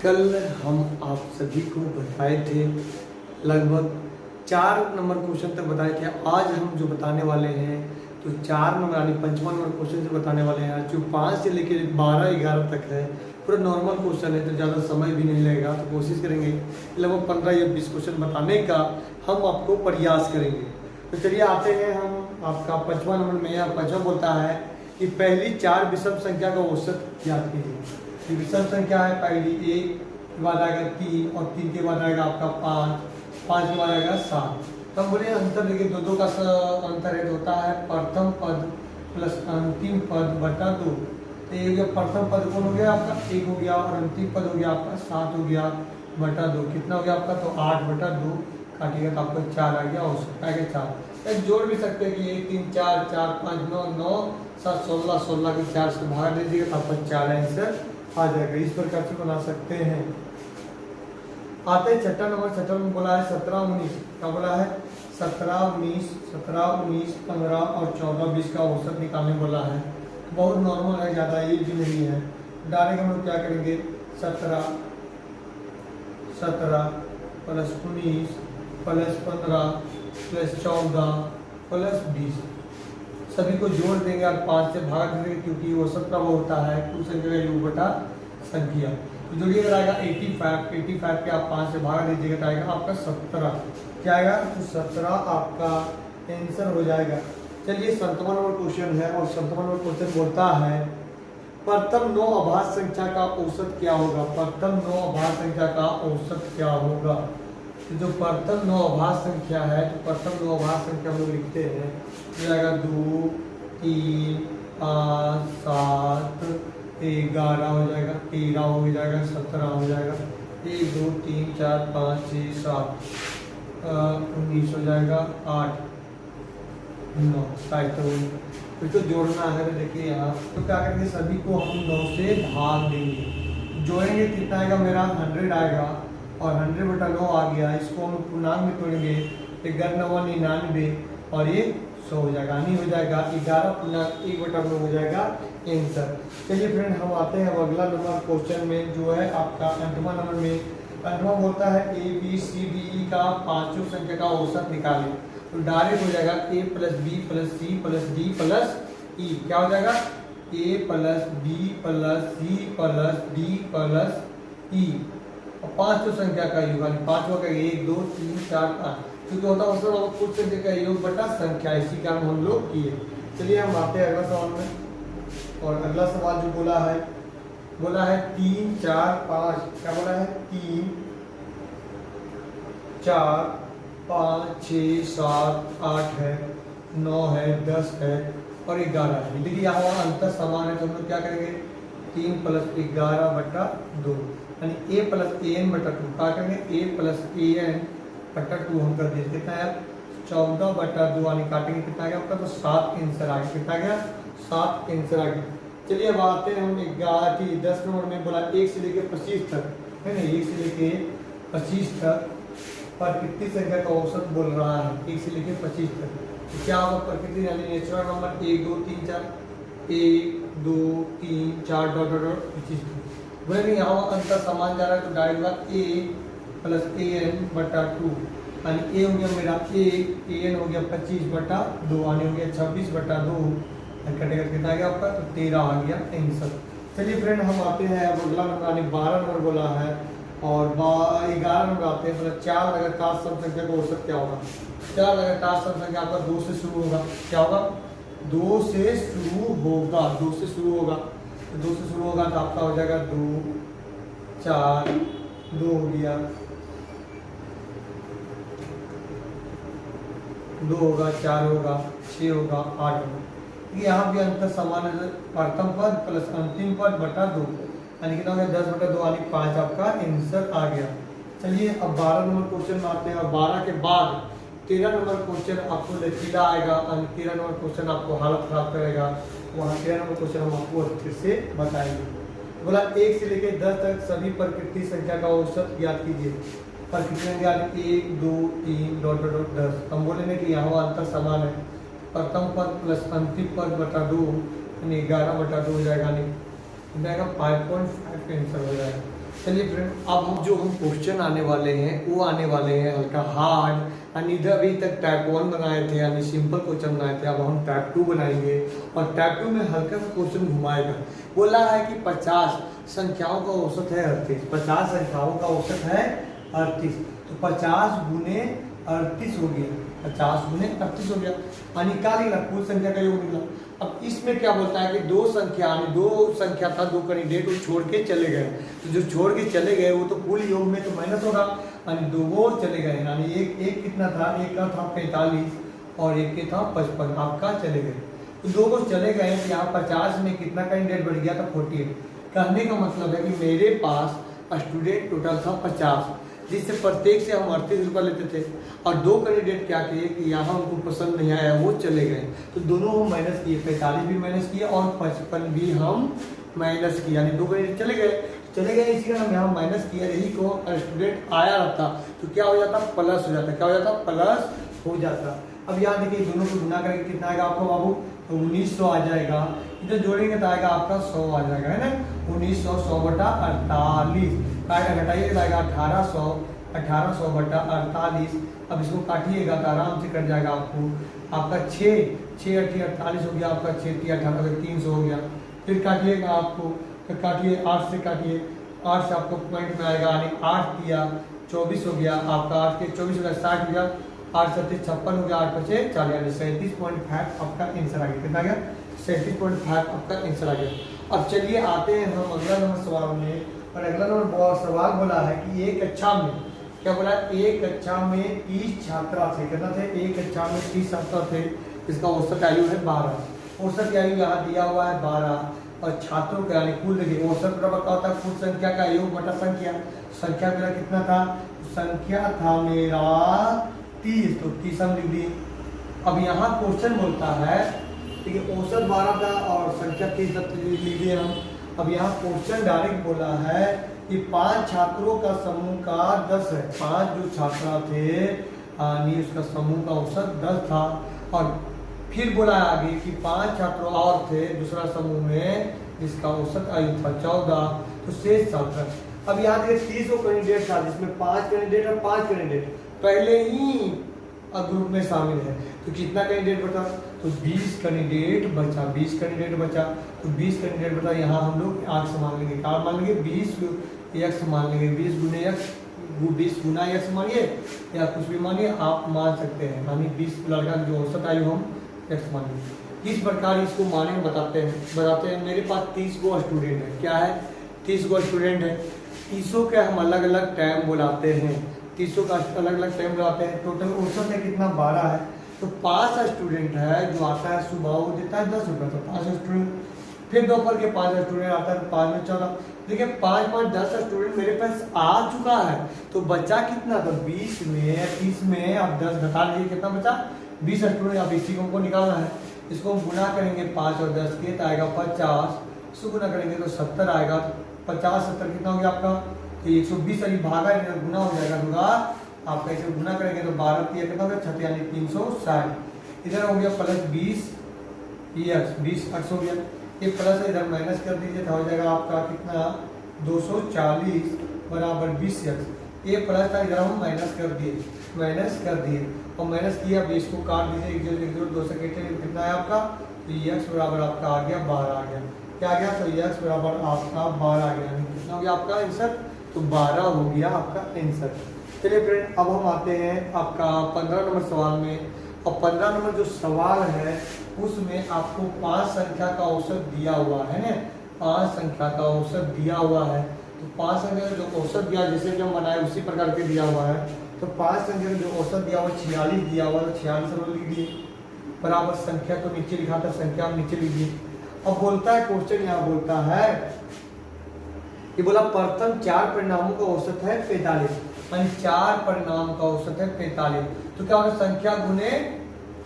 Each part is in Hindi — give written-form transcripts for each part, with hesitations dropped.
कल हम आप सभी को बताए थे, लगभग 4 नंबर क्वेश्चन तक बताए थे। आज हम जो बताने वाले हैं तो 4 नंबर यानी 5वां नंबर क्वेश्चन से बताने वाले हैं, जो 5 से लेकर 12-11 तक है। पूरा नॉर्मल क्वेश्चन है तो ज़्यादा समय भी नहीं लगेगा, तो कोशिश करेंगे लगभग 15 या 20 क्वेश्चन बताने का हम आपको प्रयास करेंगे। तो चलिए आते हैं हम आपका 5वां नंबर में। यहाँ 5वां बोलता है कि पहली 4 विषम संख्या का औसत ज्ञात कीजिए। विषम संख्या है पहली 1 के बाद आएगा 3 और 3 के बाद आएगा आपका 5 के बाद आएगा 7। तो हम बोले अंतर देखिए, दो का अंतर है, तो होता है प्रथम पद प्लस अंतिम पद बटा 2। तो ये जो प्रथम पद कौन हो गया आपका 1 हो गया, और अंतिम पद हो गया आपका 7 हो गया बटा 2। कितना हो गया आपका, तो 8 बटा 2 काटिएगा तो आपका 4 आ गया, औसत आ गया 4। जोड़ भी सकते हैं कि 1 3 4 4 5 9 9 7 16 16 के 4 से भाग दीजिएगा तो आपका 4 आंसर आ जाएगा। इस प्रकार से बना सकते हैं। आते हैं 6वां नंबर। 6वां में बोला है 17 19। क्या बोला है, 17 19 15 और 14 20 का औसत निकालने बोला है। बहुत नॉर्मल है, ज़्यादा ये भी नहीं है। डायरेक्ट हम लोग क्या करेंगे, 17 प्लस 19 प्लस 15 प्लस 14 प्लस 20 सभी को जोड़ देंगे और 5 से भाग देंगे, क्योंकि औसत का वो होता है कुल संख्या का योग बटा संख्या। तो जोड़िएगा आएगा 85 के आप 5 से भाग दीजिएगा तो आएगा आपका 17। क्या आएगा, तो 17 आपका आंसर हो जाएगा। चलिए 7वां नंबर क्वेश्चन है, और 7वां नंबर क्वेश्चन बोलता है प्रथम 9 अभाज्य संख्या का औसत क्या होगा। प्रथम 9 अभाज्य संख्या का औसत क्या होगा। तो जो प्रथम 9 अभाज्य संख्या है, तो प्रथम 9 अभाज्य संख्या हम लोग लिखते हैं, हो जाएगा 2 3 5 7 11 हो जाएगा, 13 हो जाएगा, 17 हो जाएगा, 1 2 3 4 5 6 7 19 हो जाएगा, 8 9 तो इसको जोड़ना है। तो देखिए यहाँ तो क्या करेंगे, सभी को हम 9 से भाग देंगे। जोड़ेंगे कितना आएगा, मेरा 100 आएगा, और 100 बटा 9 आ गया। इसको हम पूर्णांक में तोड़ेंगे, 11 9 99 और ये 100 हो जाएगा, नहीं हो जाएगा 11 पूर्णांक 1 बटा 9 हो जाएगा आंसर। चलिए फ्रेंड हम आते हैं अब अगला नंबर क्वेश्चन में, जो है आपका 8वां नंबर में। 8वां बोलता है A B C D E का पांचों संख्या का औसत निकालें। तो डायरेक्ट हो जाएगा A plus B plus C plus D plus E. क्या हो जाएगा, A plus B plus C plus D plus E, और पांचों संख्या का योग, यानी पांचवा का 1 2 3 4 5, क्योंकि होता है उसमें कुछ संख्या का योग बटा संख्या, इसी कारण हम लोग किए। चलिए हम आते हैं अगला सवाल में। और अगला सवाल जो बोला है 3 4 5। क्या बोला है, 3 4 5 6 7 8 है, 9 है, 10 है और 11 है। देखिए यहाँ अंतर समान है, तो हम लोग क्या करेंगे, 3 प्लस 11 बटा 2, यानी ए प्लस ए एन बटा 2। क्या करेंगे, ए प्लस ए एन बटा 2 हम कर दिए। कितना है, 14 बटा 2, यानी काटेंगे कितना आ गया आपका, तो 7 आंसर आ गया। कितना आ गया, 7 आंसर आ गया। चलिए अब आते हैं हम 10 नंबर में। बोला 1 से लेकर 25 तक है ना, 1 से लेकर 25 तक पर कितनी संख्या का औसत बोल रहा है। 1 से लेकर 25 तक तो क्या होगा, प्रकृति यानी natural number 1 2 3 4 1 2 3 4 dot dot dot 25 तक। वही यहाँ अंतर समान जा रहा है, तो डायरेक्ट बात ए प्लस ए एन बटा 2, यानी ए हो गया मेरा 1, ए एन हो गया 25 बटा 2, यानी हो गया 26 बटा 2। कटेगा कितना आ गया आपका, तो 13 आ गया आंसर। चलिए फ्रेंड हम आते हैं अब अगला नंबर, यानी 12 नंबर बोला है, और 11 नंबर आते हैं। मतलब 4 लगातार सम संख्या का औसत क्या होगा। 4 लगातार सम संख्या आपका 2 से शुरू होगा। क्या होगा, 2 से शुरू होगा, 2 से शुरू होगा। तो 2 से शुरू होगा तो आपका हो जाएगा 2 4 2 हो गया, 2 होगा, 4 होगा, 6 होगा, 8 होगा। यहाँ भी अंतर समान है, प्रथम पद प्लस अंतिम पद बटा 2, यानी कितना हो गया 10 बटा 2, यानी 5 आपका आंसर आ गया। चलिए अब 12 नंबर क्वेश्चन में आते हैं, और 12 के बाद 13 नंबर क्वेश्चन आपको लचीला आएगा, और 13 नंबर क्वेश्चन आपको हालत खराब करेगा। वहाँ 13 नंबर क्वेश्चन हम आपको अच्छे से बताएंगे। बोला 1 से लेकर 10 तक सभी प्रकृति संख्या का औसत ज्ञात कीजिए। प्रकृति संख्या 1 2 3 डॉट डॉट डॉट 10। हम बोलेंगे कि यहाँ अंतर समान है, प्रथम पद प्लस अंतिम पद बटा 2, यानी 11 बटा 2 हो जाएगा, नहीं जाएगा 5.5 का आंसर हो जाएगा। चलिए फ्रेंड, अब हम जो क्वेश्चन आने वाले हैं वो आने वाले हैं हल्का हार्ड। यानी इधर अभी तक टाइप 1 बनाए थे, यानी सिंपल क्वेश्चन बनाए थे। अब हम टाइप 2 बनाएंगे और टाइप 2 में हल्का सा क्वेश्चन घुमाएगा। बोला है कि 50 संख्याओं का औसत है 38। 50 संख्याओं का औसत है 38, तो 50 गुने 38 हो गया। 50 गुने 38 हो गया और निकालेगा कुल संख्या का योग निकला। अब इसमें क्या बोलता है कि दो संख्या था, दो कैंडिडेट वो छोड़ के चले गए। तो जो छोड़ के चले गए वो तो कुल योग में तो माइनस होगा, यानी दो और चले गए। यानी एक कितना था, एक का था 45 और एक के था 55, आपका चले गए। तो दो को चले गए, यहाँ 50 में कितना कैंडिडेट बढ़ गया था 48। कहने का मतलब है कि मेरे पास स्टूडेंट टोटल था 50, जिससे प्रत्येक से हम 38 रुपये लेते थे। और दो कैंडिडेट क्या किए कि यहाँ उनको पसंद नहीं आया, वो चले गए। तो दोनों हम माइनस किए, 45 भी माइनस किए और 55 भी हम माइनस किए। यानी दो कैंडिडेट चले गए, इसी कारण हम यहाँ माइनस किया। यही को स्टूडेंट आया रहता तो क्या हो जाता, प्लस हो जाता। क्या हो जाता, प्लस हो जाता। अब यहाँ देखिए दोनों को गुना करके कितना आएगा आपको बाबू, तो 1900 आ जाएगा। इधर जोड़ेंगे तो आएगा आपका 100 आ जाएगा, है ना। 1900 100 बटा 48 घटाइए तो आएगा 1800 1800 बटा 48। अब इसको काटिएगा तो आराम से कट जाएगा आपका 6 48 हो गया आपका, 6 18 300 हो गया। फिर काटिएगा आपको, फिर काटिए 8 से काटिए, 8 से आपको पॉइंट में आएगा, यानी 8 दिया 24 हो गया आपका, 8 के 24 हो गया 60 हो गया, 8 7 56 हो गया, 8 5 40, यानी 37.5 आपका आंसर आ गया। कितना गया, 37.5 आपका आंसर आ गया। अब चलिए आते हैं हम अगला नंबर सवाल में। और अगला नंबर सवाल बोला है कि एक कक्षा में, क्या बोला है, एक कक्षा में 30 छात्रा थे। कितना थे, एक कक्षा में 30 छात्र थे। इसका औसत आयु है 12। औसत आयु यहाँ दिया हुआ है 12 और छात्रों का यानी कुल देखिए औसत बराबर क्या होता है, कुल संख्या का योग बटा संख्या। संख्या मेरा कितना था, संख्या था मेरा 30, तो 30 हम लिख दिए। अब यहाँ क्वेश्चन बोलता है ठीक है, औसत 12 था और संख्या 30 लिख दिए हम। अब यहाँ क्वेश्चन डायरेक्ट बोला है कि 5 छात्रों का समूह का 10 है। 5 जो छात्रा थे यानी उसका समूह का औसत 10 था। और फिर बोला आगे कि 5 छात्र और थे दूसरा समूह में जिसका औसत आयु था 14, तो शेष छात्र। अब यहाँ देखिए 30 कैंडिडेट था जिसमें 5 कैंडिडेट और 5 कैंडिडेट पहले ही ग्रुप में शामिल है। तो कितना कैंडिडेट बचा, तो 20 कैंडिडेट बचा। 20 कैंडिडेट बचा तो 20 कैंडिडेट बचा। यहाँ हम लोग आंख मान लेंगे, क्या मान लेंगे, 20 x मान लेंगे। 20 गुने x, 20 गुना x मानिए या कुछ भी मानिए, आप मान सकते हैं। यानी 20 लड़का जो औसत आयु हम x मानिए। इस प्रकार इसको माने बताते हैं। मेरे पास 30 गो स्टूडेंट है। क्या है, 30 गो स्टूडेंट है। 30 के हम अलग अलग टाइम बुलाते हैं। 30 का अलग अलग टाइम बुलाते हैं। टोटल औसत है कितना, 12 है। तो 5 स्टूडेंट है जो आता है सुबह, वो देता है 10 रुपये। तो 5 स्टूडेंट, फिर दोपहर के 5 स्टूडेंट आता है, 5 में 14। देखिए 5 5 10 स्टूडेंट मेरे पास आ चुका है। तो बचा कितना, तो 20 में 30 में अब 10 घटा लीजिए, कितना बचा, 20 स्टूडेंट। अब इसी को हमको निकालना है। इसको हम गुना करेंगे 5 और 10 के, तो आएगा 50। इसको गुना करेंगे तो 70 आएगा। 50 70 कितना हो गया आपका, तो 120 अभी भागा गुना हो जाएगा होगा आपका। इसे गुना करेंगे तो 12 कितना हो गया 36, यानी 360। इधर हो गया प्लस 20 20 हो गया। ये प्लस इधर माइनस कर दीजिए तो हो जाएगा आपका कितना, 240 बराबर 20 x। ये प्लस था, इधर हम माइनस कर दिए और माइनस किया। 20 को काट दीजिए, 1 2 से कितना है आपका, तो x बराबर आपका आ गया 12 आ गया। क्या आ गया, तो x बराबर आपका 12 आ गया। कितना हो गया आपका आंसर, तो 12 हो गया आपका आंसर। चलिए फ्रेंड, अब हम आते हैं आपका 15 नंबर सवाल में। और 15 नंबर जो सवाल है उसमें आपको 5 संख्या का औसत दिया हुआ है ना, 5 संख्या का औसत दिया हुआ है। तो 5 संख्या का जो औसत दिया, जैसे कि हम बनाए उसी प्रकार के दिया हुआ है। तो 5 संख्या का जो औसत दिया हुआ 46 दिया हुआ, तो 46 हम लिख दिए बराबर। संख्या तो नीचे लिखा था, संख्या हम नीचे लिख दिए। अब बोलता है क्वेश्चन, यहाँ बोलता है कि बोला प्रथम 4 परिणामों का औसत है 45, यानी 4 परिणाम का औसत है 45। तो क्या होगा, संख्या गुने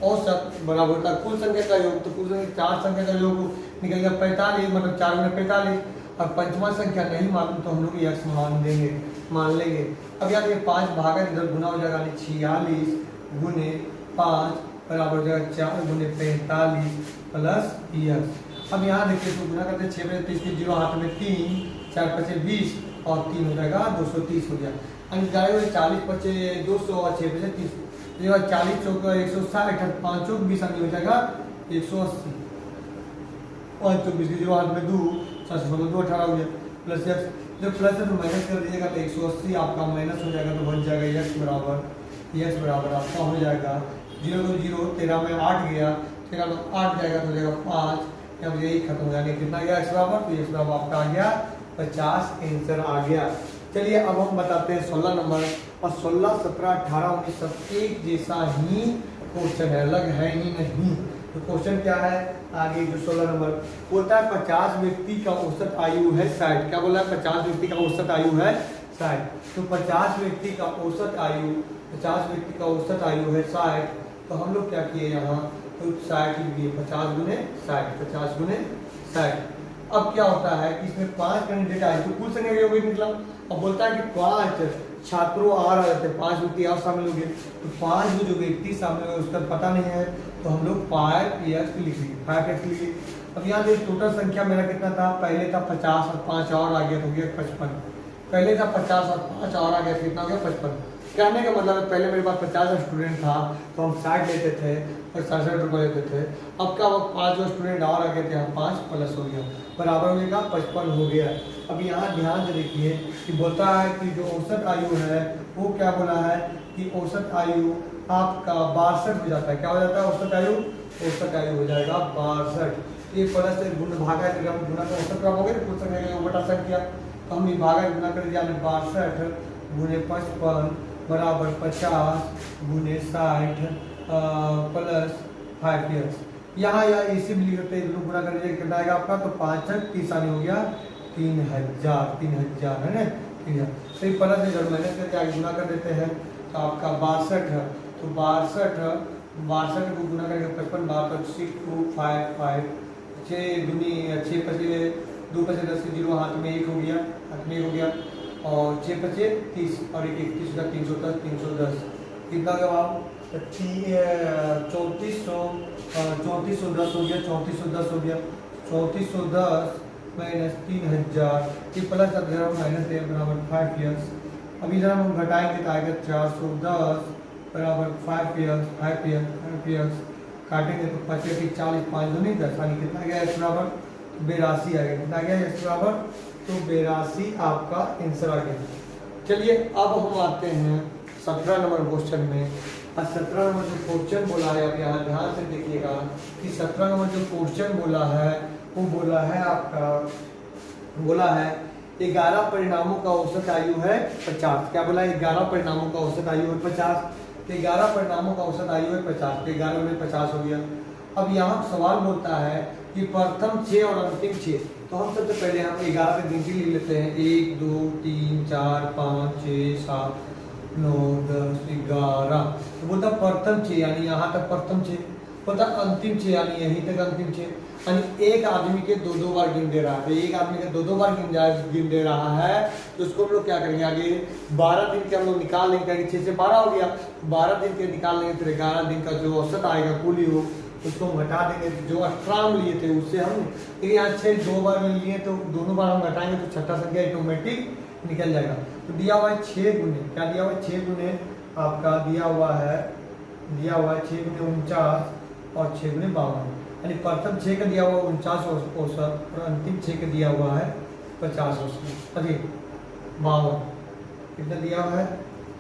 औसत बराबर होता है कुल संख्या का योग। तो कुल संख्या 4 संख्या का योग निकल गया 45, मतलब 4 गुने 45। और पंचमा संख्या नहीं मालूम तो हम लोग x मान लेंगे। अब यहाँ देखिए 5 भागा इधर गुना हो जाएगा, 46 गुने 5 बराबर हो जाएगा 4 गुने 45 प्लस x। अब यहाँ देखिए तो गुना करते 6 बजे 30 के 0 हाथ में 3 4 5 20 और 3 हो जाएगा 230 हो गया। अंक 40 बचे 200 और 6 बचे 30, ये 40 चौक 160 और 5 चौक 20 हो जाएगा 180, 5 चौक 20 जो हाथ में 2 7 16 2 18 हो गया प्लस एक्स, जब प्लस है तो माइनस कर दीजिएगा तो 180 आपका माइनस हो जाएगा तो बन जाएगा एक्स बराबर आपका हो जाएगा 0 2 0 13 में 8 गया, 13 में 8 जाएगा तो हो जाएगा 5, अब यही खत्म हो जाएगा कितना गया एक्स बराबर, तो एक्स बराबर आपका आ गया 50 आंसर आ गया। चलिए अब हम बताते हैं 16 नंबर, और 16 17 18 19 सब एक जैसा ही क्वेश्चन है, अलग है ही नहीं। तो क्वेश्चन क्या है आगे जो 16 नंबर बोलता है 50 व्यक्ति का औसत आयु है 60, क्या बोला है 50 व्यक्ति का औसत आयु है 60, तो 50 व्यक्ति का औसत आयु 50 व्यक्ति का औसत आयु है 60, तो हम लोग क्या किए यहाँ तो 60 लिए 50 गुने 60। अब क्या होता है कि इसमें 5 कैंडिडेट आए तो कुल संख्या हो गई, मतलब अब बोलता है कि 5 छात्रों आ रहे थे, 5 व्यक्ति और शामिल हो गए, तो 5 जो व्यक्ति शामिल हुए उसका पता नहीं है, तो हम लोग 5x लिख लिए। अब यहाँ देखिए टोटल संख्या मेरा कितना था, पहले था 50 और 5 और आ गया तो हो गया 55, पहले था 50 और 5 और आ गया कितना हो गया 55। कहने का मतलब है पहले मेरे पास 50 स्टूडेंट था तो हम 60 लेते थे और 67 रुपये लेते थे, अब क्या वक्त 5 जो स्टूडेंट और आ गए थे, यहाँ 5 प्लस हो गया बराबर हो गया 55 हो गया। अब यहाँ ध्यान से देखिए कि बोलता है कि जो औसत आयु है वो क्या बोला है कि औसत आयु आपका 62 हो जाता है, क्या हो जाता है औसत आयु हो जाएगा 62, ये प्लस से गुण भागा है, हम गुना का औसत प्राप्त हो गया कुछ संख्या बटा संख्या, तो हम ये भागा गुना कर दिया 62 गुने 55 बराबर 50 गुने 60 प्लस 5x, यहाँ इसी भी लिख सकते हैं, दोनों गुना कर दीजिए कितना आएगा आपका, तो 5 30 हो गया 3000 है ना 3000, तो ये प्लस है जब मैंने करके आगे गुना कर देते हैं तो आपका 62, तो 62 को गुना करके 55 62 6255 6 दूनी 6 पचे 2 पचे 10 0 हाथ में 1 हो गया और 6 पचे 30 और 1 31 का 310 कितना जवाब 3410 हो गया 3410 माइनस 3000 ये प्लस माइनस बराबर 5x। अब इधर हम घटाएंगे तो आएगा 410 बराबर 5x काटेंगे तो 25 40 5 दूनी 10 यानी कितना गया x बराबर 82 आ गया, कितना गया x बराबर तो 82 आपका आंसर आ गया। चलिए अब हम आते हैं 17 नंबर क्वेश्चन में, और 17 नंबर जो क्वेश्चन बोला है अब यहाँ ध्यान से देखिएगा कि 17 नंबर जो क्वेश्चन बोला है वो बोला है आपका 11 परिणामों का औसत आयु है 50, क्या बोला है 11 परिणामों का औसत आयु है 50, तो 11 परिणामों का औसत आयु है 50, तो 11 में 50 हो गया। अब यहाँ सवाल बोलता है कि प्रथम 6 और अंतिम 6, तो हम सबसे पहले हम 11 पे गिनती लिख लेते हैं 1 2 3 4 5 6 7 9 10 11, तो बोलता प्रथम 6 यानी यहाँ तक प्रथम 6, बोलता अंतिम 6 यानी यहीं तक अंतिम 6, यानी एक आदमी के 2 बार गिन दे रहा है, तो एक आदमी के 2 बार गिन दे रहा है, तो उसको हम लोग क्या करेंगे आगे 12 दिन के हम लोग निकाल लेंगे, 6 से 12 हो गया, 12 दिन के निकाल लेंगे, फिर 11 दिन का जो औसत आएगा कुल हो उसको हम घटा देंगे, जो 18 लिए थे उससे हम यहाँ 6 2 बार में लिए तो दोनों बार हम घटाएंगे तो छठा संख्या ऑटोमेटिक निकल जाएगा। तो दिया हुआ है 6 गुने, क्या दिया हुआ है 6 गुने आपका दिया हुआ है 6 गुने 49 और 6 गुने 52, यानी प्रथम 6 का दिया हुआ 49 औसत और अंतिम 6 का दिया हुआ है 50 औसत, अरे 52 कितना दिया हुआ है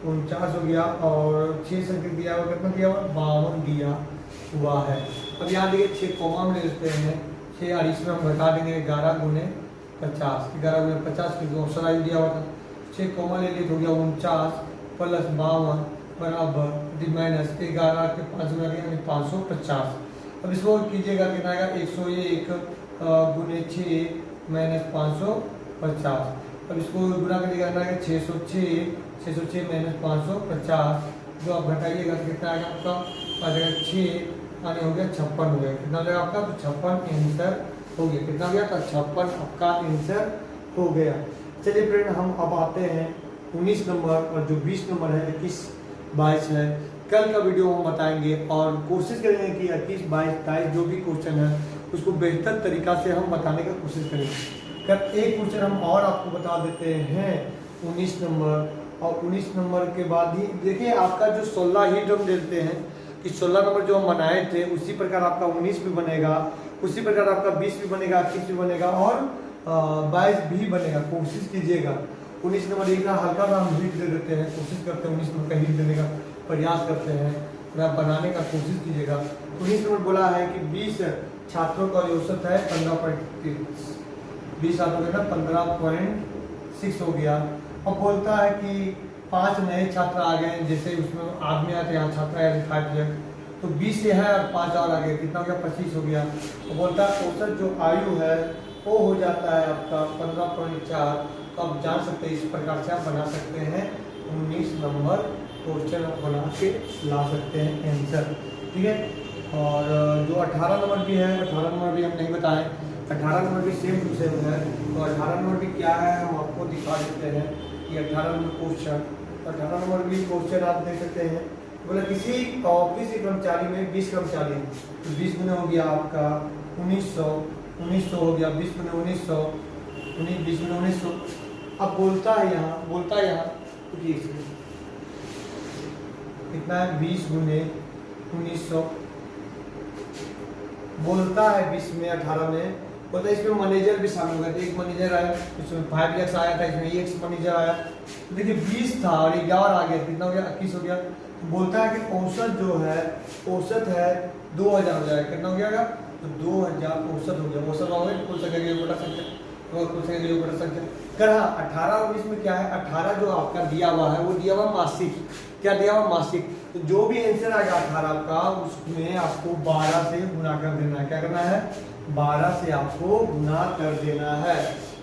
49 हो गया और 6 संख्या दिया हुआ कितना दिया हुआ 52 दिया हुआ है। अब यहाँ देखिए 6 कॉमा में ले लेते हैं 6 और इसमें हम घटा देंगे 11 गुने 50 की औसत आयु दिया हुआ था, 6 कॉमा ले लिए तो हो गया 49 प्लस 52 बराबर माइनस 11 के 5 में आ गया 550। अब इसको कीजिएगा कितना आएगा 101 गुने 6 माइनस 550, अब इसको गुना करिएगा कितना आएगा 606 माइनस 550, जो आप घटाइएगा तो कितना आएगा आपका आ जाएगा 6 यानी हो गया 56 हो गया, कितना हो जाएगा आपका तो 56 आंसर हो गया, कितना हो गया तो 56 आपका आंसर हो गया। चलिए फ्रेंड हम अब आते हैं 19 नंबर और जो 20 नंबर है 21 22 है, कल का वीडियो हम बताएंगे और कोशिश करेंगे कि 21 22 23 जो भी क्वेश्चन है उसको बेहतर तरीका से हम बताने का कोशिश करेंगे। एक क्वेश्चन हम और आपको बता देते हैं 19 नंबर, और 19 नंबर के बाद ही देखिए आपका जो 16 ही हम देते हैं कि 16 नंबर जो हम बनाए थे उसी प्रकार आपका 19 भी बनेगा, उसी प्रकार आपका 20 भी बनेगा, 21 भी बनेगा और 22 भी बनेगा। कोशिश कीजिएगा 19 नंबर एक हल्का सा हम हिट दे देते हैं, कोशिश करते हैं 19 नंबर का हिट देने का प्रयास करते हैं, बनाने का कोशिश कीजिएगा। 19 नंबर बोला है कि 20 छात्रों का औसत है 15.3, 20 छात्रों का 15.6 हो गया। अब बोलता है कि 5 नए छात्र आ गए, जैसे उसमें आदमी आते यहाँ छात्र आए 5 तो 20 से है और 5 और आ गए, कितना हो गया 25 हो गया। तो बोलता है औसत जो आयु है वो हो जाता है आपका 15.4। तो आप जान सकते हैं इस प्रकार से आप बना सकते हैं 19 नंबर क्वेश्चन बना के ला सकते हैं आंसर, ठीक है। और जो 18 नंबर भी है, 18 नंबर भी हम नहीं बताएं, 18 नंबर भी सेम टू सेम है। तो 18 नंबर भी क्या है हम आपको दिखा देते हैं कि 18 नंबर क्वेश्चन, 18 नंबर भी क्वेश्चन आप देख सकते हैं। बोला किसी ऑफिस कर्मचारी में 20 कर्मचारी हैं, तो 20 गुना हो गया आपका 1900 हो गया, 20 गुना 1900, 20 गुना 1900। अब बोलता है यहाँ कितना है 20 गुने 1900 बोलता है 20 में 18 में बोलता है इसमें मैनेजर भी शामिल होगा। एक मैनेजर आया, इसमें 5 लाख आया था, इसमें एक मैनेजर आया। तो देखिए 20 था और 11 आ गया, कितना हो गया 21 हो गया। तो बोलता है कि औसत जो है औसत है 2000 हो जाएगा, कितना हो गया तो 2000 औसत हो गया। औसत हो गया कुल संख्या बड़ा संख्या, तो कुल संख्या बड़ा संख्या कर। हाँ 18 और 20 में क्या है, 18 जो आपका दिया हुआ है वो दिया हुआ मासिक, क्या दिया हुआ मासिक। तो जो भी आंसर आएगा 18 का उसमें आपको 12 से गुना कर देना है। क्या करना है 12 से आपको गुना कर देना है।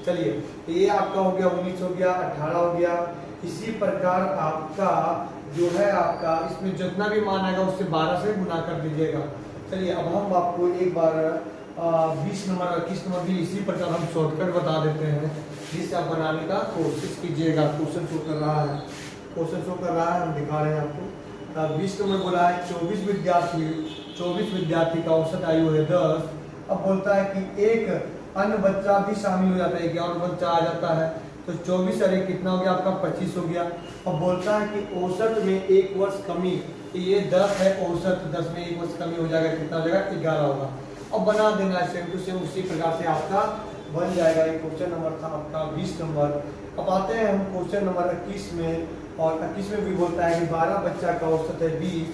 चलिए तो ये आपका हो गया 19 हो गया, 18 हो गया। इसी प्रकार आपका जो है आपका इसमें जितना भी मान आएगा उससे 12 से गुना कर दीजिएगा। चलिए अब हम आपको एक बार 20 नंबर 21 नंबर भी इसी प्रकार हम शॉर्टकट बता देते हैं, जिससे आप बनाने का कोशिश कीजिएगा। क्वेश्चन शो कर रहा है, क्वेश्चन शो कर रहा है, हम दिखा रहे हैं आपको। 20 नंबर बोला है 24 विद्यार्थी का औसत आयु है 10। अब बोलता है कि एक अन्य बच्चा भी शामिल हो जाता है, एक और बच्चा आ जाता है, तो 24 अरे कितना हो गया आपका 25 हो गया। अब बोलता है कि औसत में 1 वर्ष कमी, तो ये 10 है औसत, 10 में 1 वर्ष कमी हो जाएगा, कितना हो जाएगा 11 होगा। अब बना देना सेम टू सेम उसी प्रकार से आपका बन जाएगा। ये क्वेश्चन नंबर था आपका 20 नंबर। अब आते हैं हम क्वेश्चन नंबर 21 में, और 21 में भी बोलता है कि 12 बच्चा का औसत है 20,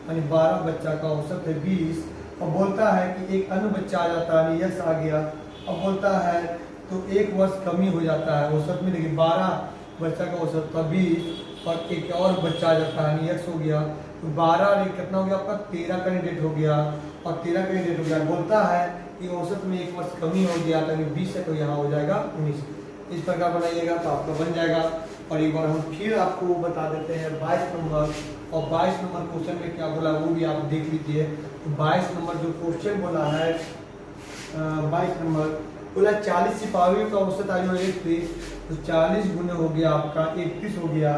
यानी 12 बच्चा का औसत है 20। और बोलता है कि एक अन्य बच्चा आ जाता है, यस आ गया। अब बोलता है तो 1 वर्ष कमी हो जाता है औसत में, देखिए 12 बच्चा का औसत था 20 और एक और बच्चा आ जाता है, यस हो गया। तो 12 कितना हो गया आपका 13 कैंडिडेट हो गया, और 13 कैंडिडेट हो गया। बोलता है कि औसत में 1 वर्ष कमी हो गया, तो 20 है तो यहाँ हो जाएगा 19। इस प्रकार बनाइएगा तो आपका बन जाएगा। और एक बार हम फिर आपको बता देते हैं 22 नंबर, और 22 नंबर क्वेश्चन में क्या बोला वो भी आप देख लीजिए। तो 22 नंबर जो क्वेश्चन बोला है 22 नंबर बोला 40 सिपाहियों का औसत आयु 31, तो 40 गुने हो गया आपका 31 हो गया।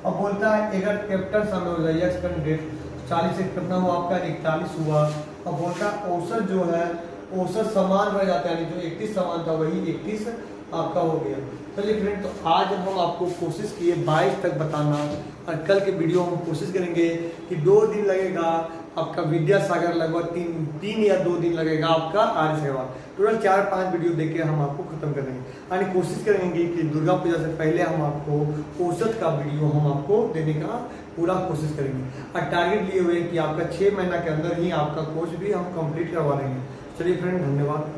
अब बोलता है अगर कैप्टन शामिल हो जाए यस कैंडिडेट, 40 से कितना हुआ आपका 41 हुआ। अब बोलता है औसत जो है औसत समान रह जाता है, यानी जो 31 समान था वही 31 आपका हो गया। चलिए फ्रेंड, तो आज हम आपको कोशिश किए 22 तक बताना, और कल के वीडियो हम कोशिश करेंगे कि 2 दिन लगेगा आपका विद्यासागर, लगभग 3 या 2 दिन लगेगा आपका आर्य सेवा। टोटल 4-5 वीडियो देके हम आपको खत्म कर देंगे, यानी कोशिश करेंगे कि दुर्गा पूजा से पहले हम आपको औसत का वीडियो हम आपको देने का पूरा कोशिश करेंगे। और टारगेट लिए हुए कि आपका 6 महीना के अंदर ही आपका कोर्स भी हम कंप्लीट करवा देंगे। चलिए फ्रेंड, धन्यवाद।